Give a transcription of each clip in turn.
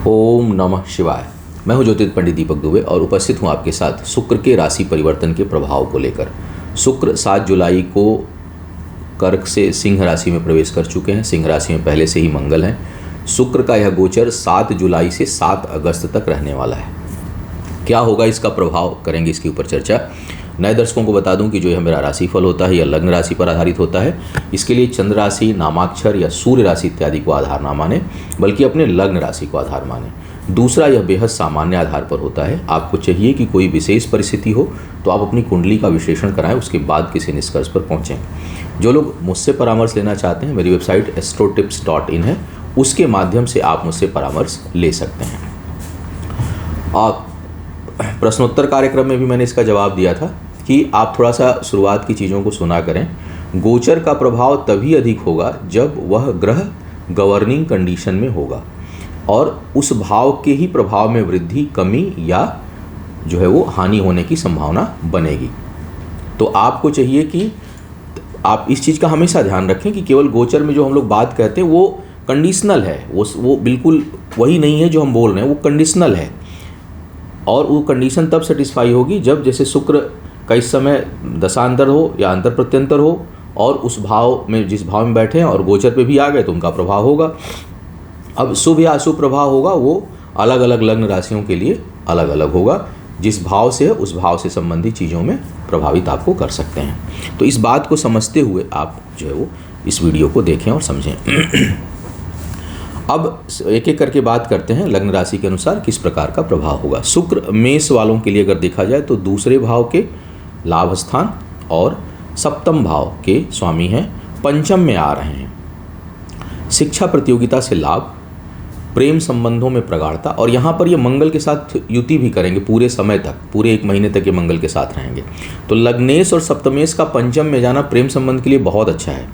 ओम नमः शिवाय। मैं हूं ज्योतिष पंडित दीपक दुबे और उपस्थित हूं आपके साथ शुक्र के राशि परिवर्तन के प्रभाव को लेकर। शुक्र 7 जुलाई को कर्क से सिंह राशि में प्रवेश कर चुके हैं। सिंह राशि में पहले से ही मंगल हैं। शुक्र का यह गोचर 7 जुलाई से 7 अगस्त तक रहने वाला है। क्या होगा, इसका प्रभाव करेंगे, इसके ऊपर चर्चा। नए दर्शकों को बता दूं कि जो यह मेरा राशिफल होता है यह लग्न राशि पर आधारित होता है। इसके लिए चंद्र राशि, नामाक्षर या सूर्य राशि इत्यादि को आधार ना माने, बल्कि अपने लग्न राशि को आधार माने। दूसरा, यह बेहद सामान्य आधार पर होता है। आपको चाहिए कि कोई विशेष परिस्थिति हो तो आप अपनी कुंडली का विश्लेषण कराएं, उसके बाद किसी निष्कर्ष पर पहुँचें। जो लोग मुझसे परामर्श लेना चाहते हैं, मेरी वेबसाइट astrotips.in है, उसके माध्यम से आप मुझसे परामर्श ले सकते हैं। प्रश्नोत्तर कार्यक्रम में भी मैंने इसका जवाब दिया था कि आप थोड़ा सा शुरुआत की चीज़ों को सुना करें। गोचर का प्रभाव तभी अधिक होगा जब वह ग्रह गवर्निंग कंडीशन में होगा और उस भाव के ही प्रभाव में वृद्धि, कमी या जो है वो हानि होने की संभावना बनेगी। तो आपको चाहिए कि आप इस चीज़ का हमेशा ध्यान रखें कि केवल गोचर में जो हम लोग बात कहते हैं वो कंडीशनल है, वो बिल्कुल वही नहीं है जो हम बोल रहे हैं, वो कंडीशनल है। और वो कंडीशन तब सेटिस्फाई होगी जब जैसे शुक्र का इस समय दशांतर हो या अंतर प्रत्यंतर हो और उस भाव में, जिस भाव में बैठे हैं और गोचर पे भी आ गए तो उनका प्रभाव होगा। अब शुभ या अशुभ प्रभाव होगा वो अलग अलग लग्न राशियों के लिए अलग अलग होगा। जिस भाव से है उस भाव से संबंधित चीज़ों में प्रभावित आपको कर सकते हैं। तो इस बात को समझते हुए आप जो है वो इस वीडियो को देखें और समझें। अब एक एक करके बात करते हैं लग्न राशि के अनुसार किस प्रकार का प्रभाव होगा। शुक्र मेष वालों के लिए अगर देखा जाए तो दूसरे भाव के लाभ स्थान और सप्तम भाव के स्वामी हैं, पंचम में आ रहे हैं। शिक्षा प्रतियोगिता से लाभ, प्रेम संबंधों में प्रगाढ़ता, और यहाँ पर ये मंगल के साथ युति भी करेंगे पूरे समय तक, पूरे 1 महीने तक ये मंगल के साथ रहेंगे। तो लग्नेश और सप्तमेश का पंचम में जाना प्रेम संबंध के लिए बहुत अच्छा है।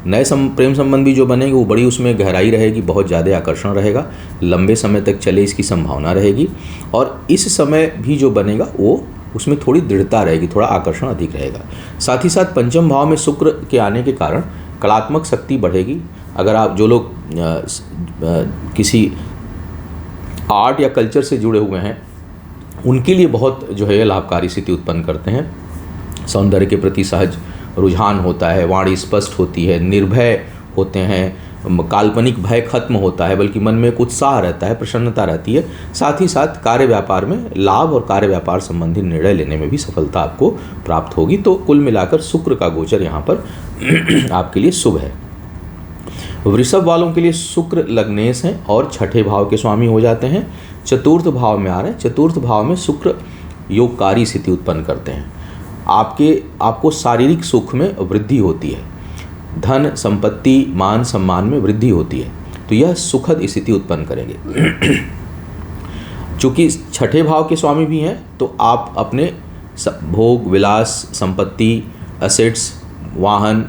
नए प्रेम संबंध भी जो बनेंगे वो बड़ी उसमें गहराई रहेगी, बहुत ज़्यादा आकर्षण रहेगा, लंबे समय तक चले इसकी संभावना रहेगी। और इस समय भी जो बनेगा वो उसमें थोड़ी दृढ़ता रहेगी, थोड़ा आकर्षण अधिक रहेगा। साथ ही साथ पंचम भाव में शुक्र के आने के कारण कलात्मक शक्ति बढ़ेगी। अगर आप जो लोग किसी आर्ट या कल्चर से जुड़े हुए हैं उनके लिए बहुत जो है लाभकारी स्थिति उत्पन्न करते हैं। सौंदर्य के प्रति सहज रुझान होता है, वाणी स्पष्ट होती है, निर्भय होते हैं, काल्पनिक भय खत्म होता है, बल्कि मन में एक उत्साह रहता है, प्रसन्नता रहती है। साथ ही साथ कार्य व्यापार में लाभ और कार्य व्यापार संबंधी निर्णय लेने में भी सफलता आपको प्राप्त होगी। तो कुल मिलाकर शुक्र का गोचर यहाँ पर आपके लिए शुभ है। वृषभ वालों के लिए शुक्र लग्नेश हैं और छठे भाव के स्वामी हो जाते हैं, चतुर्थ भाव में आ रहे हैं। चतुर्थ भाव में शुक्र योगकारी स्थिति उत्पन्न करते हैं। आपको शारीरिक सुख में वृद्धि होती है, धन संपत्ति मान सम्मान में वृद्धि होती है, तो यह सुखद स्थिति उत्पन्न करेंगे। चूँकि छठे भाव के स्वामी भी हैं तो आप अपने भोग विलास, संपत्ति, एसेट्स, वाहन,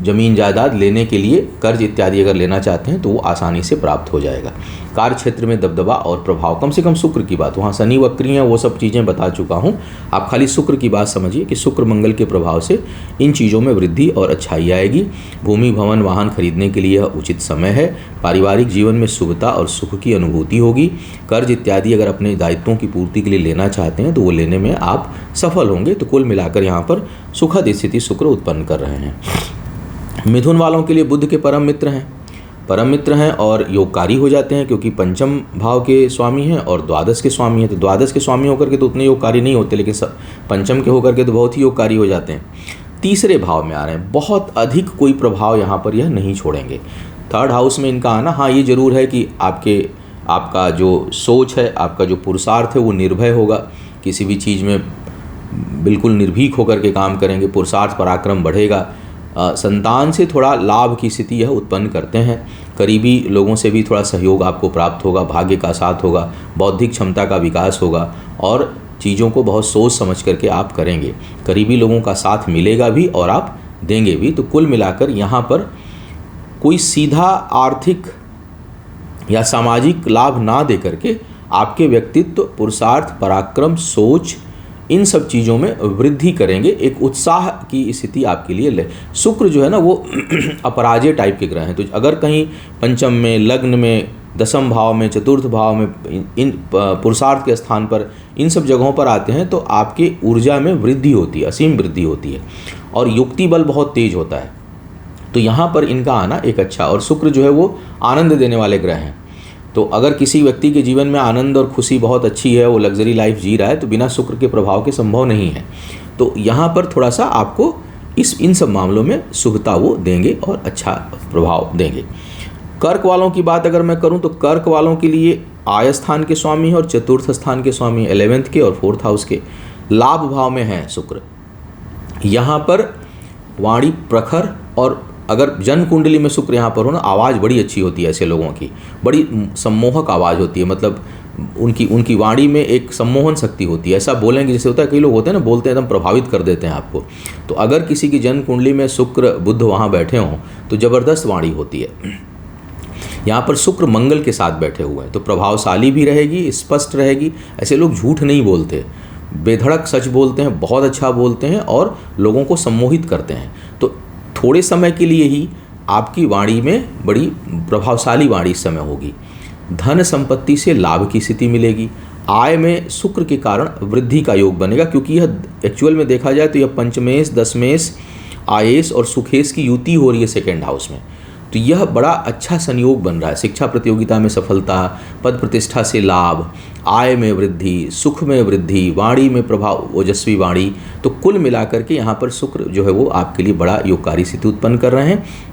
जमीन जायदाद लेने के लिए कर्ज इत्यादि अगर लेना चाहते हैं तो वो आसानी से प्राप्त हो जाएगा। कार्य क्षेत्र में दबदबा और प्रभाव, कम से कम शुक्र की बात, वहाँ शनि वक्री हैं वो सब चीज़ें बता चुका हूँ। आप खाली शुक्र की बात समझिए कि शुक्र मंगल के प्रभाव से इन चीज़ों में वृद्धि और अच्छाई आएगी। भूमि भवन वाहन खरीदने के लिए उचित समय है। पारिवारिक जीवन में शुभता और सुख की अनुभूति होगी। कर्ज इत्यादि अगर अपने दायित्वों की पूर्ति के लिए लेना चाहते हैं तो वो लेने में आप सफल होंगे। तो कुल मिलाकर यहाँ पर सुखद स्थिति शुक्र उत्पन्न कर रहे हैं। मिथुन वालों के लिए बुध के परम मित्र हैं और योगकारी हो जाते हैं, क्योंकि पंचम भाव के स्वामी हैं और द्वादश के स्वामी हैं। तो द्वादश के स्वामी होकर के तो उतने योगकारी नहीं होते, लेकिन पंचम के होकर के तो बहुत ही योगकारी हो जाते हैं। तीसरे भाव में आ रहे हैं, बहुत अधिक कोई प्रभाव यहाँ पर यह नहीं छोड़ेंगे। थर्ड हाउस में इनका आना, हाँ ये ज़रूर है कि आपका जो सोच है, आपका जो पुरुषार्थ है वो निर्भय होगा। किसी भी चीज़ में बिल्कुल निर्भीक होकर के काम करेंगे, पुरुषार्थ पराक्रम बढ़ेगा। संतान से थोड़ा लाभ की स्थिति यह उत्पन्न करते हैं। करीबी लोगों से भी थोड़ा सहयोग आपको प्राप्त होगा, भाग्य का साथ होगा, बौद्धिक क्षमता का विकास होगा और चीज़ों को बहुत सोच समझ करके आप करेंगे। करीबी लोगों का साथ मिलेगा भी और आप देंगे भी। तो कुल मिलाकर यहाँ पर कोई सीधा आर्थिक या सामाजिक लाभ ना दे करके आपके व्यक्तित्व, पुरुषार्थ, पराक्रम, सोच, इन सब चीज़ों में वृद्धि करेंगे। एक उत्साह की स्थिति आपके लिए ले। शुक्र जो है ना वो अपराजय टाइप के ग्रह हैं। तो अगर कहीं पंचम में, लग्न में दसम भाव में, चतुर्थ भाव में, इन पुरुषार्थ के स्थान पर, इन सब जगहों पर आते हैं तो आपके ऊर्जा में वृद्धि होती है, असीम वृद्धि होती है और युक्ति बल बहुत तेज होता है। तो यहाँ पर इनका आना एक अच्छा, और शुक्र जो है वो आनंद देने वाले ग्रह हैं। तो अगर किसी व्यक्ति के जीवन में आनंद और खुशी बहुत अच्छी है, वो लग्जरी लाइफ जी रहा है, तो बिना शुक्र के प्रभाव के संभव नहीं है। तो यहाँ पर थोड़ा सा आपको इन सब मामलों में शुभता वो देंगे और अच्छा प्रभाव देंगे। कर्क वालों की बात अगर मैं करूं तो कर्क वालों के लिए आय स्थान के स्वामी है और चतुर्थ स्थान के स्वामी 11th के और 4th हाउस के लाभ भाव में है शुक्र। यहाँ पर वाणी प्रखर, और अगर जन्म कुंडली में शुक्र यहाँ पर हो ना, आवाज़ बड़ी अच्छी होती है ऐसे लोगों की, बड़ी सम्मोहक आवाज़ होती है, मतलब उनकी वाणी में एक सम्मोहन शक्ति होती है। ऐसा बोलेंगे जैसे होता है, कई लोग होते हैं ना, बोलते हैं एकदम प्रभावित कर देते हैं आपको। तो अगर किसी की जन्म कुंडली में शुक्र बुध वहाँ बैठे हों तो ज़बरदस्त वाणी होती है। यहाँ पर शुक्र मंगल के साथ बैठे हुए हैं तो प्रभावशाली भी रहेगी, स्पष्ट रहेगी। ऐसे लोग झूठ नहीं बोलते, बेधड़क सच बोलते हैं, बहुत अच्छा बोलते हैं और लोगों को सम्मोहित करते हैं। तो थोड़े समय के लिए ही आपकी वाणी में बड़ी प्रभावशाली वाणी इस समय होगी। धन संपत्ति से लाभ की स्थिति मिलेगी। आय में शुक्र के कारण वृद्धि का योग बनेगा, क्योंकि यह एक्चुअल में देखा जाए तो यह पंचमेश, दशमेश, आयेश और सुखेश की युति हो रही है 2nd हाउस में। तो यह बड़ा अच्छा संयोग बन रहा है। शिक्षा प्रतियोगिता में सफलता, पद प्रतिष्ठा से लाभ, आय में वृद्धि, सुख में वृद्धि, वाणी में प्रभाव, ओजस्वी वाणी। तो कुल मिलाकर के यहाँ पर शुक्र जो है वो आपके लिए बड़ा योगकारी स्थिति उत्पन्न कर रहे हैं।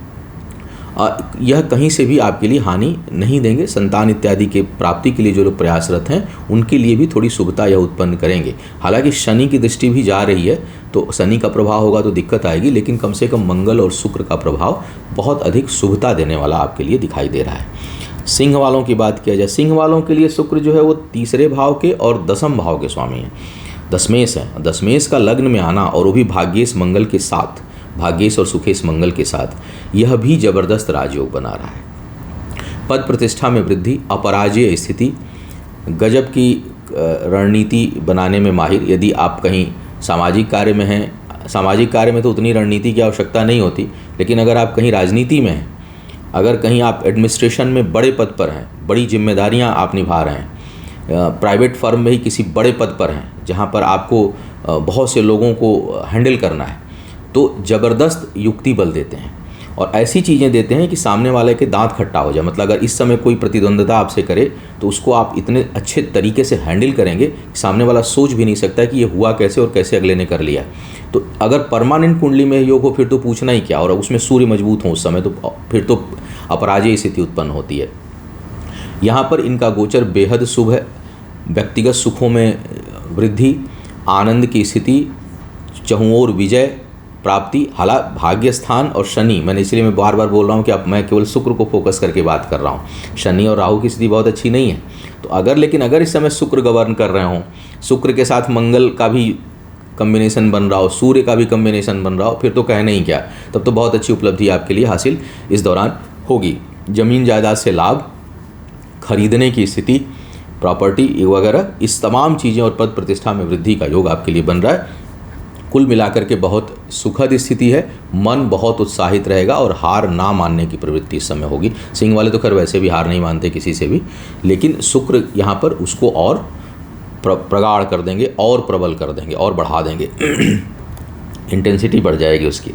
यह कहीं से भी आपके लिए हानि नहीं देंगे। संतान इत्यादि के प्राप्ति के लिए जो लोग प्रयासरत हैं उनके लिए भी थोड़ी शुभता यह उत्पन्न करेंगे। हालांकि शनि की दृष्टि भी जा रही है तो शनि का प्रभाव होगा तो दिक्कत आएगी, लेकिन कम से कम मंगल और शुक्र का प्रभाव बहुत अधिक शुभता देने वाला आपके लिए दिखाई दे रहा है। सिंह वालों की बात किया जाए, सिंह वालों के लिए शुक्र जो है वो 3रे भाव के और 10म भाव के स्वामी हैं। दशमेश है, दशमेश का लग्न में आना और वो भी भाग्येश मंगल के साथ, भाग्येश और सुखेश मंगल के साथ, यह भी जबरदस्त राजयोग बना रहा है। पद प्रतिष्ठा में वृद्धि, अपराजय स्थिति, गजब की रणनीति बनाने में माहिर। यदि आप कहीं सामाजिक कार्य में हैं, सामाजिक कार्य में तो उतनी रणनीति की आवश्यकता नहीं होती, लेकिन अगर आप कहीं राजनीति में हैं, अगर कहीं आप एडमिनिस्ट्रेशन में बड़े पद पर हैं, बड़ी जिम्मेदारियां आप निभा रहे हैं, प्राइवेट फर्म में ही किसी बड़े पद पर हैं जहां पर आपको बहुत से लोगों को हैंडल करना है, तो ज़बरदस्त युक्ति बल देते हैं और ऐसी चीज़ें देते हैं कि सामने वाले के दांत खट्टा हो जाए। मतलब अगर इस समय कोई प्रतिद्वंद्विता आपसे करे तो उसको आप इतने अच्छे तरीके से हैंडल करेंगे कि सामने वाला सोच भी नहीं सकता कि ये हुआ कैसे और कैसे अगले ने कर लिया। तो अगर परमानेंट कुंडली में योग हो फिर तो पूछना ही क्या, और उसमें सूर्य मजबूत हो उस समय तो फिर तो अपराजय स्थिति उत्पन्न होती है। यहाँ पर इनका गोचर बेहद शुभ है। व्यक्तिगत सुखों में वृद्धि, आनंद की स्थिति, चहुओर विजय प्राप्ति। हालांकि भाग्य स्थान और शनि, मैंने इसलिए मैं बार बार बोल रहा हूँ कि अब मैं केवल शुक्र को फोकस करके बात कर रहा हूँ, शनि और राहु की स्थिति बहुत अच्छी नहीं है। तो अगर इस समय शुक्र गवर्न कर रहे हों, शुक्र के साथ मंगल का भी कम्बिनेशन बन रहा हो, सूर्य का भी कम्बिनेशन बन रहा हो, फिर तो कहने ही क्या, तब तो बहुत अच्छी उपलब्धि आपके लिए हासिल इस दौरान होगी। ज़मीन जायदाद से लाभ, खरीदने की स्थिति, प्रॉपर्टी वगैरह, इस तमाम चीज़ें और पद प्रतिष्ठा में वृद्धि का योग आपके लिए बन रहा है। कुल मिलाकर के बहुत सुखद स्थिति है। मन बहुत उत्साहित रहेगा और हार ना मानने की प्रवृत्ति इस समय होगी। सिंह वाले तो खैर वैसे भी हार नहीं मानते किसी से भी, लेकिन शुक्र यहाँ पर उसको और प्रगाढ़ कर देंगे और प्रबल कर देंगे और बढ़ा देंगे इंटेंसिटी बढ़ जाएगी उसकी।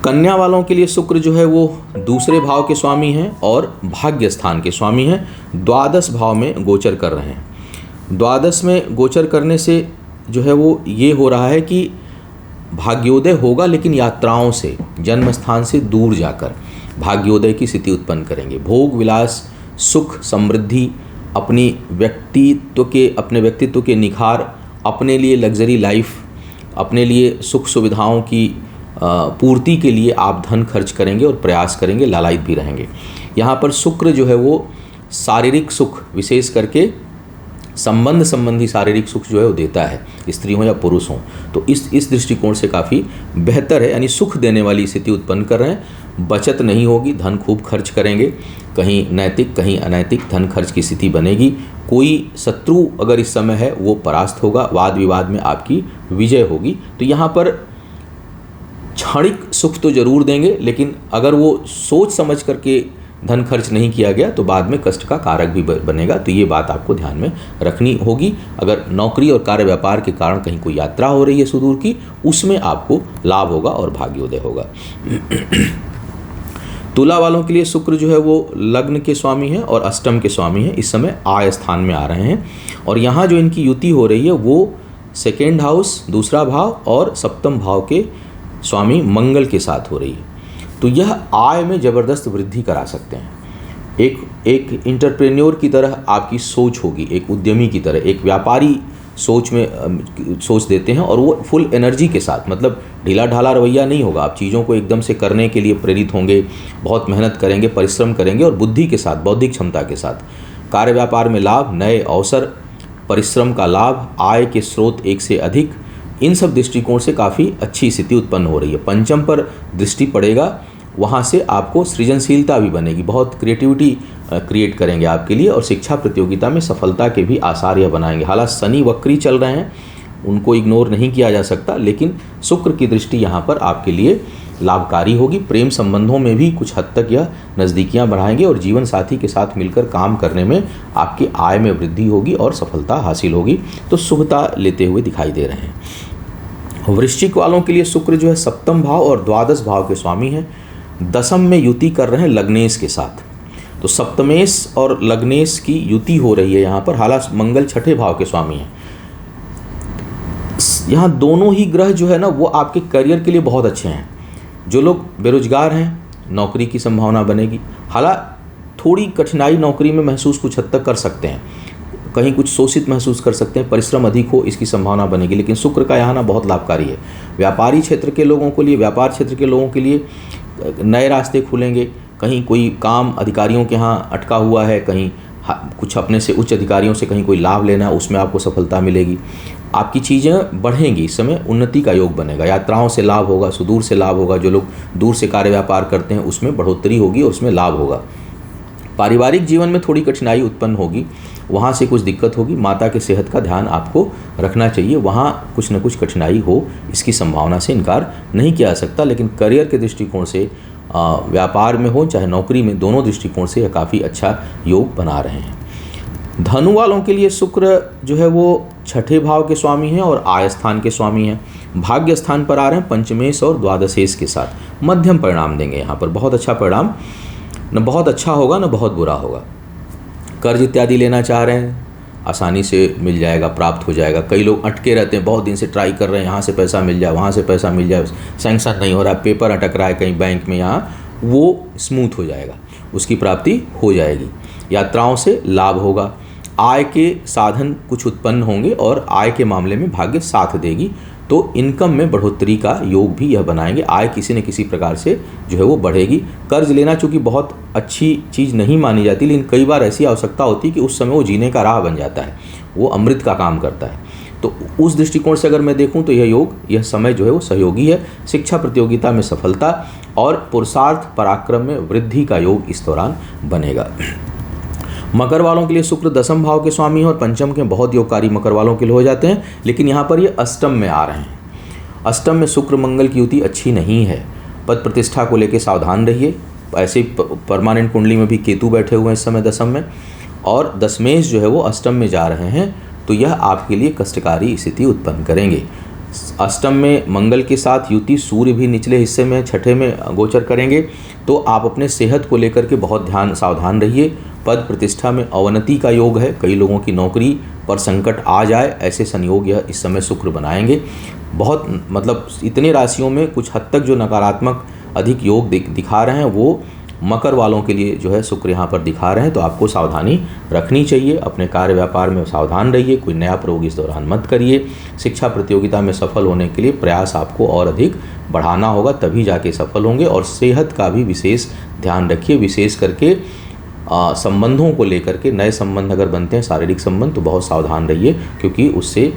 कन्या वालों के लिए शुक्र जो है वो 2रे भाव के स्वामी हैं और भाग्य स्थान के स्वामी हैं। 12 भाव में गोचर कर रहे हैं। 12 में गोचर करने से जो है वो ये हो रहा है कि भाग्योदय होगा, लेकिन यात्राओं से, जन्म स्थान से दूर जाकर भाग्योदय की स्थिति उत्पन्न करेंगे। भोग विलास, सुख, समृद्धि, अपने व्यक्तित्व के निखार, अपने लिए लग्जरी लाइफ, अपने लिए सुख सुविधाओं की पूर्ति के लिए आप धन खर्च करेंगे और प्रयास करेंगे, लालायित भी रहेंगे। यहाँ पर शुक्र जो है वो शारीरिक सुख, विशेष करके संबंध संबंधी शारीरिक सुख जो है वो देता है, स्त्री हो या पुरुष हो। तो इस दृष्टिकोण से काफ़ी बेहतर है, यानी सुख देने वाली स्थिति उत्पन्न कर रहे हैं। बचत नहीं होगी, धन खूब खर्च करेंगे, कहीं नैतिक कहीं अनैतिक धन खर्च की स्थिति बनेगी। कोई शत्रु अगर इस समय है वो परास्त होगा, वाद विवाद में आपकी विजय होगी। तो यहाँ पर क्षणिक सुख तो जरूर देंगे, लेकिन अगर वो सोच समझ करके धन खर्च नहीं किया गया तो बाद में कष्ट का कारक भी बनेगा। तो ये बात आपको ध्यान में रखनी होगी। अगर नौकरी और कार्य व्यापार के कारण कहीं कोई यात्रा हो रही है सुदूर की, उसमें आपको लाभ होगा और भाग्योदय होगा। तुला वालों के लिए शुक्र जो है वो लग्न के स्वामी है और अष्टम के स्वामी है। इस समय आय स्थान में आ रहे हैं और यहाँ जो इनकी युति हो रही है वो सेकेंड हाउस, दूसरा भाव और सप्तम भाव के स्वामी मंगल के साथ हो रही है। तो यह आय में ज़बरदस्त वृद्धि करा सकते हैं। एक इंटरप्रेन्योर की तरह आपकी सोच होगी, एक उद्यमी की तरह, एक व्यापारी सोच देते हैं और वो फुल एनर्जी के साथ, मतलब ढीला ढाला रवैया नहीं होगा। आप चीज़ों को एकदम से करने के लिए प्रेरित होंगे, बहुत मेहनत करेंगे, परिश्रम करेंगे और बुद्धि के साथ, बौद्धिक क्षमता के साथ। कार्य व्यापार में लाभ, नए अवसर, परिश्रम का लाभ, आय के स्रोत एक से अधिक, इन सब दृष्टिकोण से काफ़ी अच्छी स्थिति उत्पन्न हो रही है। पंचम पर दृष्टि पड़ेगा, वहाँ से आपको सृजनशीलता भी बनेगी, बहुत क्रिएटिविटी क्रिएट करेंगे आपके लिए और शिक्षा प्रतियोगिता में सफलता के भी आसार यह बनाएंगे। हालांकि शनि वक्री चल रहे हैं, उनको इग्नोर नहीं किया जा सकता, लेकिन शुक्र की दृष्टि यहाँ पर आपके लिए लाभकारी होगी। प्रेम संबंधों में भी कुछ हद तक यह नज़दीकियाँ बढ़ाएंगे और जीवन साथी के साथ मिलकर काम करने में आपकी आय में वृद्धि होगी और सफलता हासिल होगी। तो शुभता लेते हुए दिखाई दे रहे हैं। वृश्चिक वालों के लिए शुक्र जो है सप्तम भाव और द्वादश भाव के स्वामी हैं। दशम में युति कर रहे हैं लग्नेश के साथ। तो सप्तमेश और लग्नेश की युति हो रही है यहाँ पर। हालांकि मंगल छठे भाव के स्वामी हैं। यहाँ दोनों ही ग्रह जो है ना वो आपके करियर के लिए बहुत अच्छे हैं। जो लोग बेरोजगार हैं, नौकरी की संभावना बनेगी। हालांकि थोड़ी कठिनाई नौकरी में महसूस कुछ हद तक कर सकते हैं, कहीं कुछ शोषित महसूस कर सकते हैं, परिश्रम अधिक हो इसकी संभावना बनेगी। लेकिन शुक्र का यहाँ ना बहुत लाभकारी है। व्यापारी क्षेत्र के लोगों के लिए, व्यापार क्षेत्र के लोगों के लिए नए रास्ते खुलेंगे। कहीं कोई काम अधिकारियों के यहाँ अटका हुआ है, कहीं कुछ अपने से उच्च अधिकारियों से कहीं कोई लाभ लेना है, उसमें आपको सफलता मिलेगी। आपकी चीज़ें बढ़ेंगी, इस समय उन्नति का योग बनेगा। यात्राओं से लाभ होगा, सुदूर से लाभ होगा। जो लोग दूर से कार्य व्यापार करते हैं उसमें बढ़ोतरी होगी और उसमें लाभ होगा। पारिवारिक जीवन में थोड़ी कठिनाई उत्पन्न होगी, वहाँ से कुछ दिक्कत होगी। माता के सेहत का ध्यान आपको रखना चाहिए, वहाँ कुछ न कुछ कठिनाई हो इसकी संभावना से इनकार नहीं किया जा सकता। लेकिन करियर के दृष्टिकोण से, व्यापार में हो चाहे नौकरी में, दोनों दृष्टिकोण से यह काफ़ी अच्छा योग बना रहे हैं। धनु वालों के लिए शुक्र जो है वो छठे भाव के स्वामी हैं और आय स्थान के स्वामी हैं। भाग्य स्थान पर आ रहे हैं पंचमेश और द्वादशेश के साथ। मध्यम परिणाम देंगे यहाँ पर, बहुत अच्छा परिणाम, न बहुत अच्छा होगा न बहुत बुरा होगा। कर्ज इत्यादि लेना चाह रहे हैं, आसानी से मिल जाएगा, प्राप्त हो जाएगा। कई लोग अटके रहते हैं, बहुत दिन से ट्राई कर रहे हैं, यहाँ से पैसा मिल जाए, वहाँ से पैसा मिल जाए, सैंक्शन नहीं हो रहा, पेपर अटक रहा है कहीं बैंक में, यहाँ वो स्मूथ हो जाएगा, उसकी प्राप्ति हो जाएगी। यात्राओं से लाभ होगा। आय के साधन कुछ उत्पन्न होंगे और आय के मामले में भाग्य साथ देगी, तो इनकम में बढ़ोतरी का योग भी यह बनाएंगे। आय किसी न किसी प्रकार से जो है वो बढ़ेगी। कर्ज लेना चूँकि बहुत अच्छी चीज़ नहीं मानी जाती, लेकिन कई बार ऐसी आवश्यकता होती है कि उस समय वो जीने का राह बन जाता है, वो अमृत का काम करता है। तो उस दृष्टिकोण से अगर मैं देखूं तो यह योग, यह समय जो है वो सहयोगी है। शिक्षा प्रतियोगिता में सफलता और पुरुषार्थ पराक्रम में वृद्धि का योग इस दौरान बनेगा। मकर वालों के लिए शुक्र दशम भाव के स्वामी हैं और पंचम के बहुत योगकारी मकर वालों के लिए हो जाते हैं। लेकिन यहाँ पर ये अष्टम में आ रहे हैं। अष्टम में शुक्र मंगल की युति अच्छी नहीं है। पद प्रतिष्ठा को लेकर सावधान रहिए। ऐसे परमानेंट कुंडली में भी केतु बैठे हुए हैं इस समय दशम में, और दशमेश जो है वो अष्टम में जा रहे हैं, तो यह आपके लिए कष्टकारी स्थिति उत्पन्न करेंगे। अष्टम में मंगल के साथ युति, सूर्य भी निचले हिस्से में छठे में गोचर करेंगे, तो आप अपने सेहत को लेकर के बहुत सावधान रहिए। पद प्रतिष्ठा में अवनति का योग है, कई लोगों की नौकरी पर संकट आ जाए, ऐसे संयोग यह इस समय शुक्र बनाएंगे। बहुत मतलब इतने राशियों में कुछ हद तक जो नकारात्मक अधिक योग दिखा रहे हैं वो मकर वालों के लिए जो है शुक्र यहाँ पर दिखा रहे हैं, तो आपको सावधानी रखनी चाहिए। अपने कार्य व्यापार में सावधान रहिए, कोई नया प्रयोग इस दौरान मत करिए। शिक्षा प्रतियोगिता में सफल होने के लिए प्रयास आपको और अधिक बढ़ाना होगा, तभी जाके सफल होंगे। और सेहत का भी विशेष ध्यान रखिए, विशेष करके संबंधों को लेकर के। नए संबंध अगर बनते हैं, शारीरिक संबंध, तो बहुत सावधान रहिए, क्योंकि उससे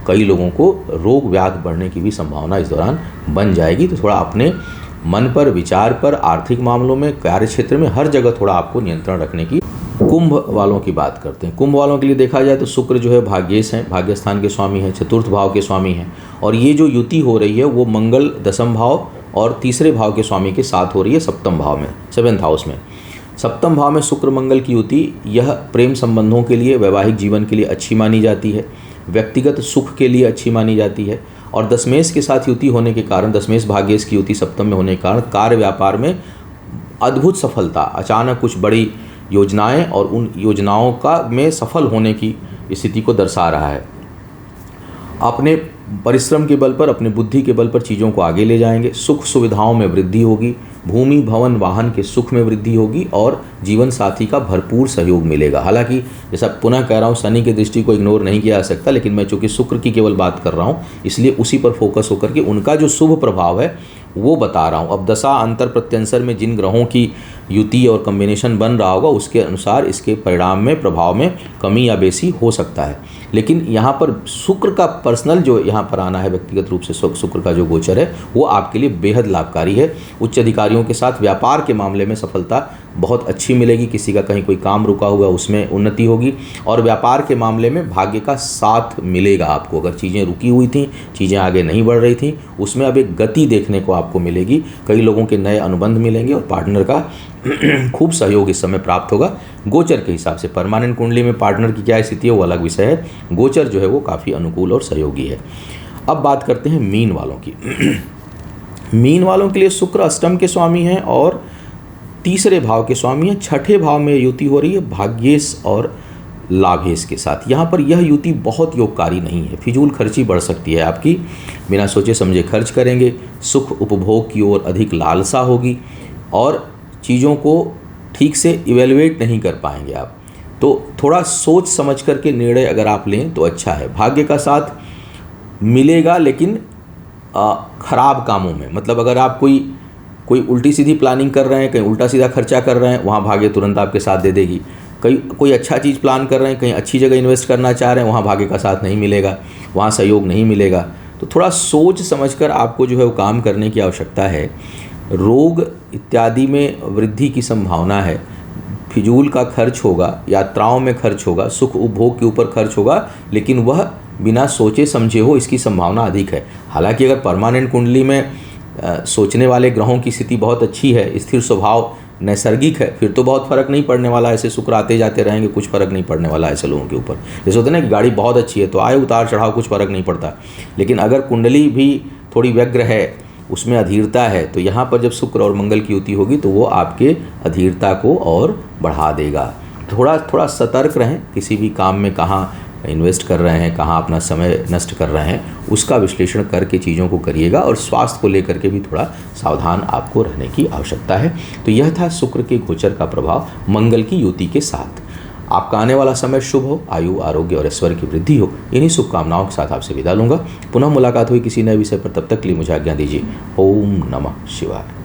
कई लोगों को रोग व्याध बढ़ने की भी संभावना इस दौरान बन जाएगी। तो थोड़ा अपने मन पर, विचार पर, आर्थिक मामलों में, कार्य क्षेत्र में, हर जगह थोड़ा आपको नियंत्रण रखने की। कुंभ वालों की बात करते हैं। कुंभ वालों के लिए देखा जाए तो शुक्र जो है भाग्येश हैं, भाग्य स्थान के स्वामी हैं, चतुर्थ भाव के स्वामी हैं। और ये जो युति हो रही है वो मंगल दशम भाव और तीसरे भाव के स्वामी के साथ हो रही है, सप्तम भाव में, 7th हाउस में। सप्तम भाव में शुक्र मंगल की युति यह प्रेम संबंधों के लिए, वैवाहिक जीवन के लिए अच्छी मानी जाती है, व्यक्तिगत सुख के लिए अच्छी मानी जाती है। और दशमेश के साथ युति होने के कारण, दशमेश भाग्येश की युति सप्तम में होने के कारण कार्य व्यापार में अद्भुत सफलता, अचानक कुछ बड़ी योजनाएं और उन योजनाओं का में सफल होने की स्थिति को दर्शा रहा है। अपने परिश्रम के बल पर, अपने बुद्धि के बल पर चीज़ों को आगे ले जाएंगे। सुख सुविधाओं में वृद्धि होगी, भूमि भवन वाहन के सुख में वृद्धि होगी और जीवन साथी का भरपूर सहयोग मिलेगा। हालांकि जैसा पुनः कह रहा हूँ, शनि की दृष्टि को इग्नोर नहीं किया जा सकता, लेकिन मैं चूँकि शुक्र की केवल बात कर रहा हूँ इसलिए उसी पर फोकस होकर के उनका जो शुभ प्रभाव है वो बता रहा हूँ। अब दशा अंतर प्रत्यंसर में जिन ग्रहों की युति और कॉम्बिनेशन बन रहा होगा उसके अनुसार इसके परिणाम में, प्रभाव में कमी या बेसी हो सकता है। लेकिन यहाँ पर शुक्र का पर्सनल जो यहाँ पर आना है, व्यक्तिगत रूप से शुक्र का जो गोचर है वो आपके लिए बेहद लाभकारी है। उच्च अधिकारियों के साथ व्यापार के मामले में सफलता बहुत अच्छी मिलेगी। किसी का कहीं कोई काम रुका हुआ उसमें उन्नति होगी और व्यापार के मामले में भाग्य का साथ मिलेगा आपको। अगर चीज़ें रुकी हुई थी, चीज़ें आगे नहीं बढ़ रही थी, उसमें अब एक गति देखने को आपको मिलेगी। कई लोगों के नए अनुबंध मिलेंगे और पार्टनर का खूब सहयोग इस समय प्राप्त होगा। गोचर के हिसाब से परमानेंट कुंडली में पार्टनर की क्या स्थिति है वो अलग विषय है। गोचर जो है वो काफ़ी अनुकूल और सहयोगी है। अब बात करते हैं मीन वालों की। मीन वालों के लिए शुक्र अष्टम के स्वामी हैं और तीसरे भाव के स्वामी हैं। छठे भाव में युति हो रही है भाग्येश और लाभेश के साथ। यहाँ पर यह युति बहुत योगकारी नहीं है, फिजूल खर्ची बढ़ सकती है आपकी, बिना सोचे समझे खर्च करेंगे, सुख उपभोग की ओर अधिक लालसा होगी और चीज़ों को ठीक से इवेलुएट नहीं कर पाएंगे आप। तो थोड़ा सोच समझ कर के निर्णय अगर आप लें तो अच्छा है। भाग्य का साथ मिलेगा लेकिन खराब कामों में, मतलब अगर आप कोई उल्टी सीधी प्लानिंग कर रहे हैं, कहीं उल्टा सीधा खर्चा कर रहे हैं, वहाँ भाग्य तुरंत आपके साथ दे देगी। कोई अच्छा चीज़ प्लान कर रहे हैं, कहीं अच्छी जगह इन्वेस्ट करना चाह रहे हैं, वहाँ भाग्य का साथ नहीं मिलेगा, वहाँ सहयोग नहीं मिलेगा। तो थोड़ा सोच समझकर आपको जो है वो काम करने की आवश्यकता है। रोग इत्यादि में वृद्धि की संभावना है, फिजूल का खर्च होगा, यात्राओं में खर्च होगा, सुख उपभोग के ऊपर खर्च होगा, लेकिन वह बिना सोचे समझे हो इसकी संभावना अधिक है। हालांकि अगर परमानेंट कुंडली में सोचने वाले ग्रहों की स्थिति बहुत अच्छी है, स्थिर स्वभाव नैसर्गिक है, फिर तो बहुत फर्क नहीं पड़ने वाला। ऐसे शुक्र आते जाते रहेंगे, कुछ फर्क नहीं पड़ने वाला ऐसे लोगों के ऊपर। जैसे होता है ना कि गाड़ी बहुत अच्छी है तो आए उतार चढ़ाव कुछ फर्क नहीं पड़ता, लेकिन अगर कुंडली भी थोड़ी व्यग्र है, उसमें अधीरता है, तो यहाँ पर जब शुक्र और मंगल की युति होगी तो वो आपके अधीरता को और बढ़ा देगा। थोड़ा सतर्क रहें, किसी भी काम में कहाँ इन्वेस्ट कर रहे हैं, कहाँ अपना समय नष्ट कर रहे हैं, उसका विश्लेषण करके चीज़ों को करिएगा और स्वास्थ्य को लेकर के भी थोड़ा सावधान आपको रहने की आवश्यकता है। तो यह था शुक्र के गोचर का प्रभाव मंगल की युति के साथ। आपका आने वाला समय शुभ हो, आयु आरोग्य और ऐश्वर्य की वृद्धि हो, इन्हीं शुभकामनाओं के साथ आपसे विदा लूंगा। पुनः मुलाकात हुई किसी नए विषय पर, तब तक के लिए मुझे आज्ञा दीजिए। ओम नमः शिवाय।